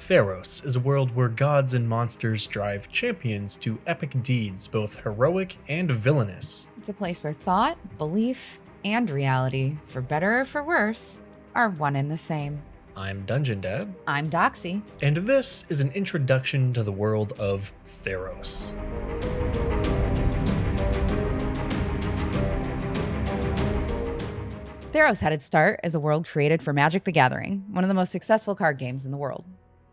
Theros is a world where gods and monsters drive champions to epic deeds, both heroic and villainous. It's a place where thought, belief, and reality, for better or for worse, are one and the same. I'm Dungeon Dad. I'm Doxy. And this is an introduction to the world of Theros. Theros had its start as a world created for Magic the Gathering, one of the most successful card games in the world.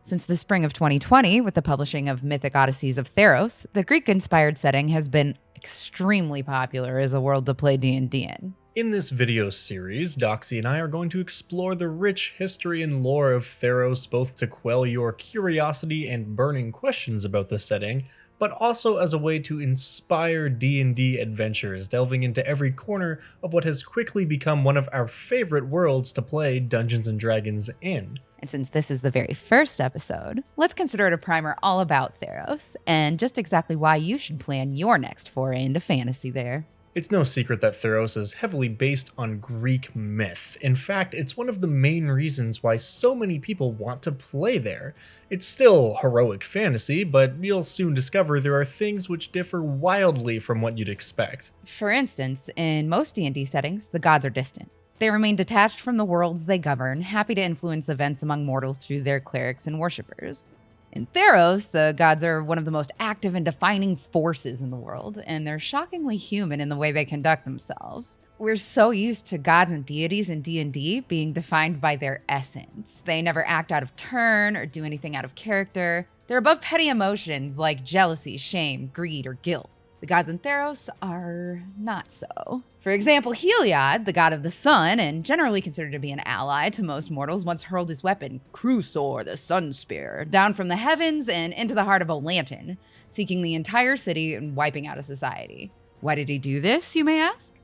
Since the spring of 2020, with the publishing of Mythic Odysseys of Theros, the Greek-inspired setting has been extremely popular as a world to play D&D in. In this video series, Doxy and I are going to explore the rich history and lore of Theros, both to quell your curiosity and burning questions about the setting, but also as a way to inspire D&D adventures, delving into every corner of what has quickly become one of our favorite worlds to play Dungeons & Dragons in. And since this is the very first episode, let's consider it a primer all about Theros, and just exactly why you should plan your next foray into fantasy there. It's no secret that Theros is heavily based on Greek myth. In fact, it's one of the main reasons why so many people want to play there. It's still heroic fantasy, but you'll soon discover there are things which differ wildly from what you'd expect. For instance, in most D&D settings, the gods are distant. They remain detached from the worlds they govern, happy to influence events among mortals through their clerics and worshippers. In Theros, the gods are one of the most active and defining forces in the world, and they're shockingly human in the way they conduct themselves. We're so used to gods and deities in D&D being defined by their essence. They never act out of turn or do anything out of character. They're above petty emotions like jealousy, shame, greed, or guilt. The gods in Theros are not so. For example, Heliod, the god of the sun, and generally considered to be an ally to most mortals, once hurled his weapon, Crusaor, the Sun Spear, down from the heavens and into the heart of Atlantis, seeking the entire city and wiping out a society. Why did he do this, you may ask?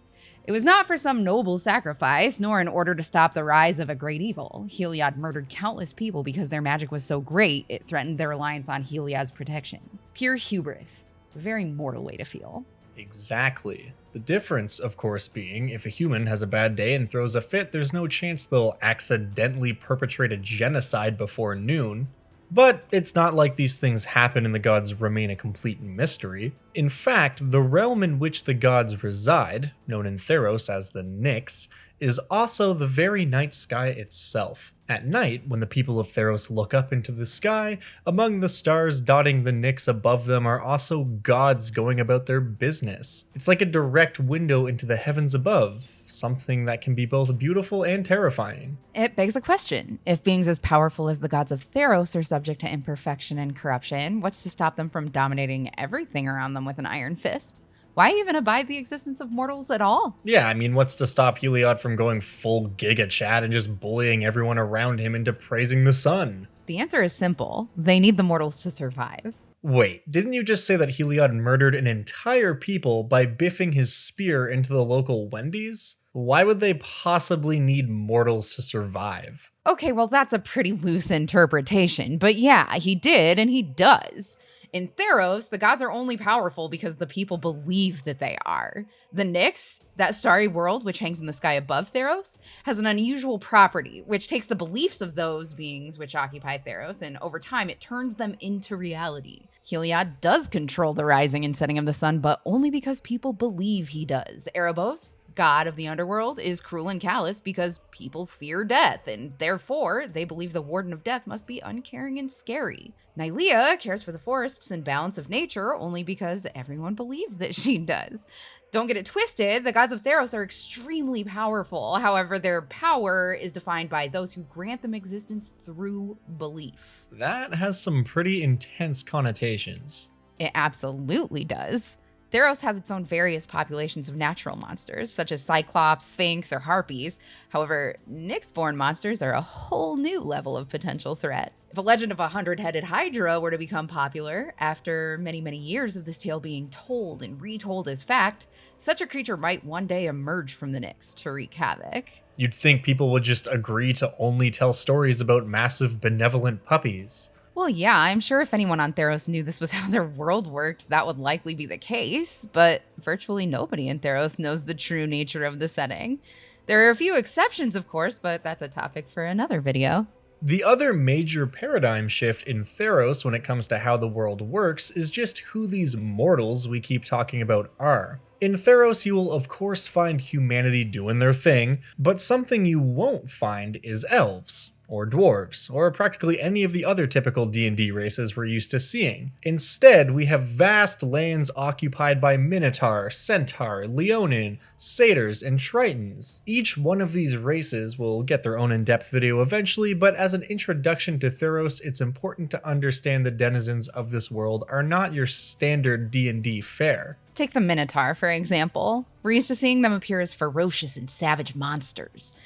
It was not for some noble sacrifice, nor in order to stop the rise of a great evil. Heliod murdered countless people because their magic was so great, it threatened their reliance on Heliod's protection. Pure hubris. A very mortal way to feel. Exactly. The difference, of course, being if a human has a bad day and throws a fit, there's no chance they'll accidentally perpetrate a genocide before noon. But it's not like these things happen and the gods remain a complete mystery. In fact, the realm in which the gods reside, known in Theros as the Nyx, is also the very night sky itself. At night, when the people of Theros look up into the sky, among the stars dotting the Nyx above them are also gods going about their business. It's like a direct window into the heavens above, something that can be both beautiful and terrifying. It begs the question, if beings as powerful as the gods of Theros are subject to imperfection and corruption, what's to stop them from dominating everything around them with an iron fist? Why even abide the existence of mortals at all? Yeah, I mean, what's to stop Heliod from going full Giga Chad and just bullying everyone around him into praising the sun? The answer is simple. They need the mortals to survive. Wait, didn't you just say that Heliod murdered an entire people by biffing his spear into the local Wendy's? Why would they possibly need mortals to survive? Okay, well, that's a pretty loose interpretation, but yeah, he did and he does. In Theros, the gods are only powerful because the people believe that they are. The Nyx, that starry world which hangs in the sky above Theros, has an unusual property, which takes the beliefs of those beings which occupy Theros, and over time it turns them into reality. Heliod does control the rising and setting of the sun, but only because people believe he does. Erebos, god of the underworld, is cruel and callous because people fear death, and therefore they believe the warden of death must be uncaring and scary. Nylea cares for the forests and balance of nature only because everyone believes that she does. Don't get it twisted, the gods of Theros are extremely powerful. However, their power is defined by those who grant them existence through belief. That has some pretty intense connotations. It absolutely does. Theros has its own various populations of natural monsters, such as Cyclops, Sphinx, or Harpies. However, Nyx-born monsters are a whole new level of potential threat. If a legend of a 100-headed Hydra were to become popular, after many, many years of this tale being told and retold as fact, such a creature might one day emerge from the Nyx to wreak havoc. You'd think people would just agree to only tell stories about massive benevolent puppies. Well, yeah, I'm sure if anyone on Theros knew this was how their world worked, that would likely be the case, but virtually nobody in Theros knows the true nature of the setting. There are a few exceptions, of course, but that's a topic for another video. The other major paradigm shift in Theros when it comes to how the world works is just who these mortals we keep talking about are. In Theros, you will of course find humanity doing their thing, but something you won't find is elves, or dwarves, or practically any of the other typical D&D races we're used to seeing. Instead, we have vast lands occupied by Minotaur, Centaur, Leonin, Satyrs, and Tritons. Each one of these races will get their own in-depth video eventually, but as an introduction to Theros, it's important to understand the denizens of this world are not your standard D&D fare. Take the Minotaur, for example. We're used to seeing them appear as ferocious and savage monsters.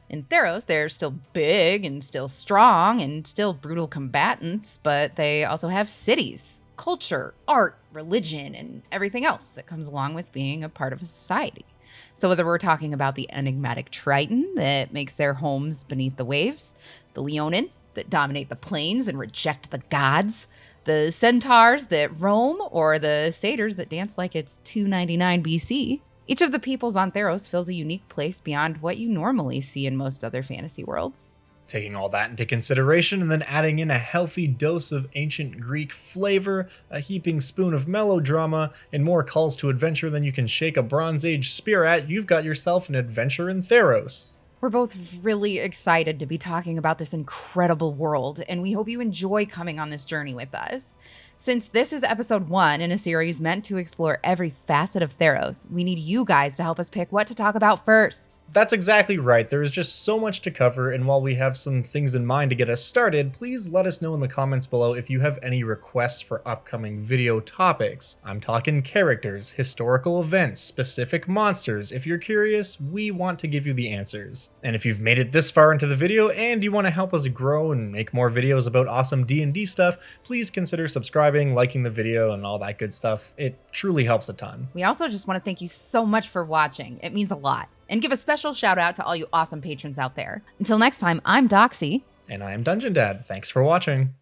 In Theros, they're still big and still strong and still brutal combatants, but they also have cities, culture, art, religion, and everything else that comes along with being a part of a society. So whether we're talking about the enigmatic Triton that makes their homes beneath the waves, the Leonin that dominate the plains and reject the gods, the centaurs that roam, or the satyrs that dance like it's 299 BC. Each of the peoples on Theros fills a unique place beyond what you normally see in most other fantasy worlds. Taking all that into consideration and then adding in a healthy dose of ancient Greek flavor, a heaping spoon of melodrama, and more calls to adventure than you can shake a Bronze Age spear at, you've got yourself an adventure in Theros. We're both really excited to be talking about this incredible world, and we hope you enjoy coming on this journey with us. Since this is episode 1 in a series meant to explore every facet of Theros, we need you guys to help us pick what to talk about first. That's exactly right. There is just so much to cover, and while we have some things in mind to get us started, please let us know in the comments below if you have any requests for upcoming video topics. I'm talking characters, historical events, specific monsters. If you're curious, we want to give you the answers. And if you've made it this far into the video and you want to help us grow and make more videos about awesome D&D stuff, please consider subscribing, liking the video, and all that good stuff. It truly helps a ton. We also just want to thank you so much for watching. It means a lot. And give a special shout out to all you awesome patrons out there. Until next time, I'm Doxy. And I am Dungeon Dad. Thanks for watching.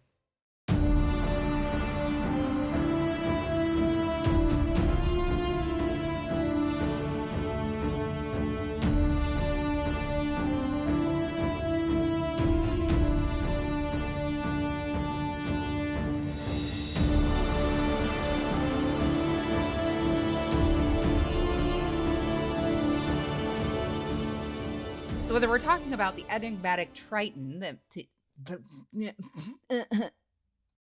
So whether we're talking about the enigmatic Triton that